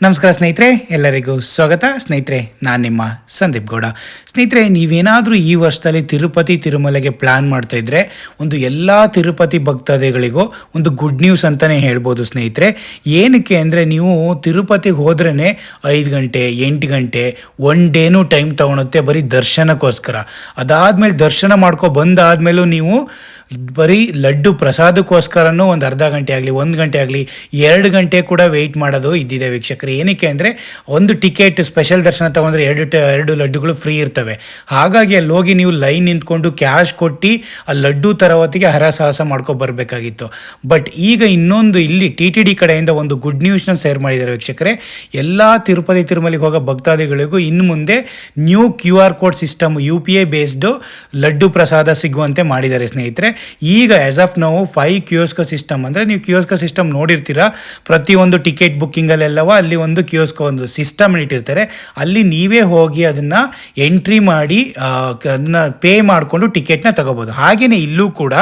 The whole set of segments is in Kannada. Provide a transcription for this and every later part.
ನಮಸ್ಕಾರ ಸ್ನೇಹಿತರೆ, ಎಲ್ಲರಿಗೂ ಸ್ವಾಗತ. ಸ್ನೇಹಿತರೆ, ನಾನು ನಿಮ್ಮ ಸಂದೀಪ್ ಗೌಡ. ಸ್ನೇಹಿತರೆ, ನೀವೇನಾದರೂ ಈ ವರ್ಷದಲ್ಲಿ ತಿರುಪತಿ ತಿರುಮಲೆಗೆ ಪ್ಲ್ಯಾನ್ ಮಾಡ್ತಾ ಇದ್ರೆ ಒಂದು ಎಲ್ಲ ತಿರುಪತಿ ಭಕ್ತಾದಿಗಳಿಗೂ ಒಂದು ಗುಡ್ ನ್ಯೂಸ್ ಅಂತಲೇ ಹೇಳ್ಬೋದು ಸ್ನೇಹಿತರೆ. ಏನಕ್ಕೆ ಅಂದರೆ, ನೀವು ತಿರುಪತಿಗೆ ಹೋದ್ರೇ 5 ಗಂಟೆ 8 ಗಂಟೆ ಒನ್ ಡೇನೂ ಟೈಮ್ ತೊಗೊಳುತ್ತೆ ಬರೀ ದರ್ಶನಕ್ಕೋಸ್ಕರ. ಅದಾದಮೇಲೆ ದರ್ಶನ ಮಾಡ್ಕೊ ಬಂದಾದಮೇಲೂ ನೀವು ಬರೀ ಲಡ್ಡು ಪ್ರಸಾದಕ್ಕೋಸ್ಕರನೂ ಒಂದು ಅರ್ಧ ಗಂಟೆ ಆಗಲಿ 1 ಗಂಟೆ ಆಗಲಿ 2 ಗಂಟೆ ಕೂಡ ವೆಯ್ಟ್ ಮಾಡೋದು ಇದ್ದಿದೆ ವೀಕ್ಷಕರು. ಏನಕ್ಕೆ ಅಂದರೆ, ಒಂದು ಟಿಕೆಟ್ ಸ್ಪೆಷಲ್ ದರ್ಶನ ತೊಗೊಂಡ್ರೆ ಎರಡು ಲಡ್ಡುಗಳು ಫ್ರೀ ಇರ್ತವೆ. ಹಾಗಾಗಿ ಅಲ್ಲಿ ಹೋಗಿ ನೀವು ಲೈನ್ ನಿಂತ್ಕೊಂಡು ಕ್ಯಾಶ್ ಕೊಟ್ಟು ಆ ಲಡ್ಡು ತರವತ್ತಿಗೆ ಹರಸಾಹಸ ಮಾಡ್ಕೊಬರ್ಬೇಕಾಗಿತ್ತು. ಬಟ್ ಈಗ ಇನ್ನೊಂದು ಇಲ್ಲಿ TTD ಕಡೆಯಿಂದ ಒಂದು ಗುಡ್ ನ್ಯೂಸ್ನ ಶೇರ್ ಮಾಡಿದ್ದಾರೆ ವೀಕ್ಷಕರೇ. ಎಲ್ಲ ತಿರುಪತಿ ತಿರುಮಲಿಗೆ ಹೋಗೋ ಭಕ್ತಾದಿಗಳಿಗೂ ಇನ್ನು ಮುಂದೆ new QR code system UPI based laddu ಪ್ರಸಾದ ಸಿಗುವಂತೆ ಮಾಡಿದ್ದಾರೆ ಸ್ನೇಹಿತರೆ. ಈಗ ಆ್ಯಸ್ ಆಫ್ ನಾವು 5 ಕಿಯೋಸ್ಕ ಸಿಸ್ಟಮ್, ಅಂದರೆ ನೀವು ಕಿಯೋಸ್ಕ ಸಿಸ್ಟಮ್ ನೋಡಿರ್ತೀರ, ಪ್ರತಿಯೊಂದು ಟಿಕೆಟ್ ಬುಕ್ಕಿಂಗಲ್ಲೆಲ್ಲವ ಅಲ್ಲಿ ಒಂದು ಕಿಯೋಸ್ಕ ಒಂದು ಸಿಸ್ಟಮ್ ಇಟ್ಟಿರ್ತಾರೆ. ಅಲ್ಲಿ ನೀವೇ ಹೋಗಿ ಅದನ್ನು ಎಂಟ್ರಿ ಮಾಡಿ ಅದನ್ನು ಪೇ ಮಾಡಿಕೊಂಡು ಟಿಕೆಟ್ನ ತಗೋಬೋದು. ಹಾಗೆಯೇ ಇಲ್ಲೂ ಕೂಡ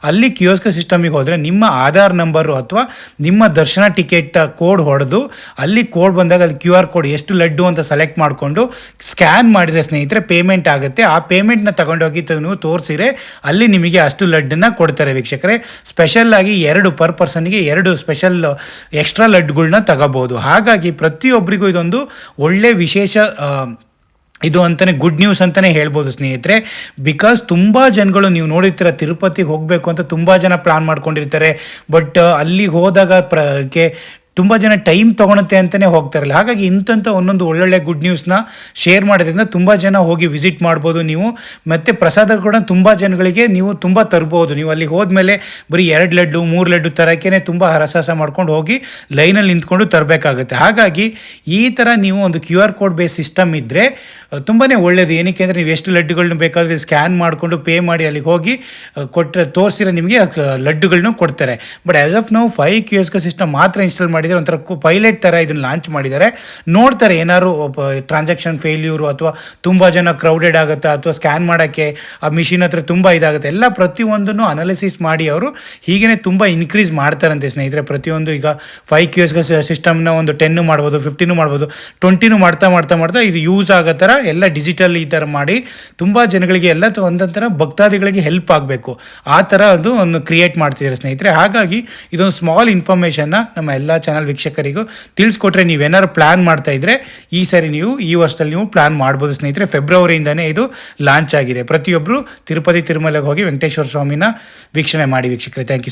ಅಲ್ಲಿ ಕಿಯೋಸ್ಕ ಸಿಸ್ಟಮಿಗೆ ಹೋದರೆ ನಿಮ್ಮ ಆಧಾರ್ ನಂಬರು ಅಥವಾ ನಿಮ್ಮ ದರ್ಶನ ಟಿಕೆಟ್ ಕೋಡ್ ಹೊಡೆದು ಅಲ್ಲಿ ಕೋಡ್ ಬಂದಾಗ ಅಲ್ಲಿ QR ಕೋಡ್ ಎಷ್ಟು ಲಡ್ಡು ಅಂತ ಸೆಲೆಕ್ಟ್ ಮಾಡಿಕೊಂಡು ಸ್ಕ್ಯಾನ್ ಮಾಡಿದರೆ ಸ್ನೇಹಿತರೆ ಪೇಮೆಂಟ್ ಆಗುತ್ತೆ. ಆ ಪೇಮೆಂಟ್ನ ತಗೊಂಡೋಗಿ ನೀವು ತೋರಿಸಿದ್ರೆ ಅಲ್ಲಿ ನಿಮಗೆ ಅಷ್ಟು ಲಡ್ಡನ್ನು ಕೊಡ್ತಾರೆ ವೀಕ್ಷಕರೇ. ಸ್ಪೆಷಲ್ಲಾಗಿ 2 ಪರ್ ಪರ್ಸನ್ಗೆ 2 ಸ್ಪೆಷಲ್ ಎಕ್ಸ್ಟ್ರಾ ಲಡ್ಡುಗಳನ್ನ ತಗೋಬೋದು. ಹಾಗಾಗಿ ಪ್ರತಿಯೊಬ್ಬರಿಗೂ ಇದೊಂದು ಒಳ್ಳೆ ವಿಶೇಷ ಇದು ಅಂತಲೇ ಗುಡ್ ನ್ಯೂಸ್ ಅಂತಲೇ ಹೇಳ್ಬೋದು ಸ್ನೇಹಿತರೆ. ಬಿಕಾಸ್ ತುಂಬ ಜನಗಳು ನೀವು ನೋಡಿರ್ತೀರ, ತಿರುಪತಿಗೆ ಹೋಗಬೇಕು ಅಂತ ತುಂಬ ಜನ ಪ್ಲಾನ್ ಮಾಡ್ಕೊಂಡಿರ್ತಾರೆ. ಬಟ್ ಅಲ್ಲಿಗೆ ಹೋದಾಗ ತುಂಬ ಜನ ಟೈಮ್ ತೊಗೊಳುತ್ತೆ ಅಂತಲೇ ಹೋಗ್ತಾರಲ್ಲ. ಹಾಗಾಗಿ ಇಂಥ ಒಂದೊಂದು ಒಳ್ಳೊಳ್ಳೆ ಗುಡ್ ನ್ಯೂಸ್ನ ಶೇರ್ ಮಾಡೋದ್ರಿಂದ ತುಂಬ ಜನ ಹೋಗಿ ವಿಸಿಟ್ ಮಾಡ್ಬೋದು ನೀವು. ಮತ್ತು ಪ್ರಸಾದ ಕೂಡ ತುಂಬ ಜನಗಳಿಗೆ ನೀವು ತುಂಬ ತರ್ಬೋದು. ನೀವು ಅಲ್ಲಿಗೆ ಹೋದ್ಮೇಲೆ ಬರೀ 2 ಲಡ್ಡು 3 ಲಡ್ಡು ತರೋಕ್ಕೇ ತುಂಬ ಹರಸಾಹಸ ಮಾಡ್ಕೊಂಡು ಹೋಗಿ ಲೈನಲ್ಲಿ ನಿಂತ್ಕೊಂಡು ತರಬೇಕಾಗುತ್ತೆ. ಹಾಗಾಗಿ ಈ ಥರ ನೀವು ಒಂದು QR ಕೋಡ್ ಬೇಸ್ ಸಿಸ್ಟಮ್ ಇದ್ದರೆ ತುಂಬಾ ಒಳ್ಳೆಯದು. ಏನಕ್ಕೆ ಅಂದರೆ, ನೀವು ಎಷ್ಟು ಲಡ್ಡುಗಳನ್ನ ಬೇಕಾದರೆ ಸ್ಕ್ಯಾನ್ ಮಾಡಿಕೊಂಡು ಪೇ ಮಾಡಿ ಅಲ್ಲಿಗೆ ಹೋಗಿ ಕೊಟ್ಟರೆ ತೋರಿಸಿರೋ ನಿಮಗೆ ಲಡ್ಡುಗಳನ್ನೂ ಕೊಡ್ತಾರೆ. ಬಟ್ ಆ್ಯಸ್ ಆಫ್ ನಾವು 5 ಕಿಯೋಸ್ಕ ಸಿಸ್ಟಮ್ ಮಾತ್ರ ಇನ್ಸ್ಟಾಲ್ ಮಾಡಿದರೆ ಒಂಥರ ಪೈಲಟ್ ಥರ ಇದನ್ನು ಲಾಂಚ್ ಮಾಡಿದ್ದಾರೆ. ನೋಡ್ತಾರೆ ಏನಾದ್ರು ಟ್ರಾನ್ಸಾಕ್ಷನ್ ಫೇಲ್ಯೂರು ಅಥವಾ ತುಂಬ ಜನ ಕ್ರೌಡೆಡ್ ಆಗುತ್ತಾ ಅಥವಾ ಸ್ಕ್ಯಾನ್ ಮಾಡೋಕ್ಕೆ ಆ ಮಿಷಿನ್ ಹತ್ರ ತುಂಬ ಇದಾಗುತ್ತೆ, ಎಲ್ಲ ಪ್ರತಿಯೊಂದನ್ನು ಅನಾಲಿಸಿಸ್ ಮಾಡಿ ಅವರು ಹೀಗೇ ತುಂಬ ಇನ್ಕ್ರೀಸ್ ಮಾಡ್ತಾರಂತೆ ಸ್ನೇಹಿತರೆ. ಪ್ರತಿಯೊಂದು ಈಗ 5 ಕಿಯೋಸ್ಕ ಸಿಸ್ಟಮ್ನ ಒಂದು 10 ಮಾಡ್ಬೋದು, 15 ಮಾಡ್ಬೋದು, 20 ಮಾಡ್ತಾ ಇದು ಯೂಸ್ ಆಗೋ ಥರ ಎಲ್ಲ ಡಿಜಿಟಲ್ ಈ ಥರ ಮಾಡಿ ತುಂಬ ಜನಗಳಿಗೆ ಎಲ್ಲ ಒಂದೊಂಥರ ಭಕ್ತಾದಿಗಳಿಗೆ ಹೆಲ್ಪ್ ಆಗಬೇಕು ಆ ಥರ ಅದು ಒಂದು ಕ್ರಿಯೇಟ್ ಮಾಡ್ತಿದ್ದಾರೆ ಸ್ನೇಹಿತರೆ. ಹಾಗಾಗಿ ಇದೊಂದು ಸ್ಮಾಲ್ ಇನ್ಫಾರ್ಮೇಷನ್ನ ನಮ್ಮ ಎಲ್ಲ ಚಾನಲ್ ವೀಕ್ಷಕರಿಗೂ ತಿಳಿಸ್ಕೊಟ್ರೆ, ನೀವೇನಾದ್ರು ಪ್ಲಾನ್ ಮಾಡ್ತಾ ಇದ್ರೆ ಈ ಸರಿ ನೀವು ಈ ವರ್ಷದಲ್ಲಿ ನೀವು ಪ್ಲಾನ್ ಮಾಡ್ಬೋದು ಸ್ನೇಹಿತರೆ. ಫೆಬ್ರವರಿಯಿಂದನೇ ಇದು ಲಾಂಚ್ ಆಗಿದೆ. ಪ್ರತಿಯೊಬ್ಬರು ತಿರುಪತಿ ತಿರುಮಲೆಗೆ ಹೋಗಿ ವೆಂಕಟೇಶ್ವರ ಸ್ವಾಮಿನ ವೀಕ್ಷಣೆ ಮಾಡಿ ವೀಕ್ಷಕರೇ. Thank you so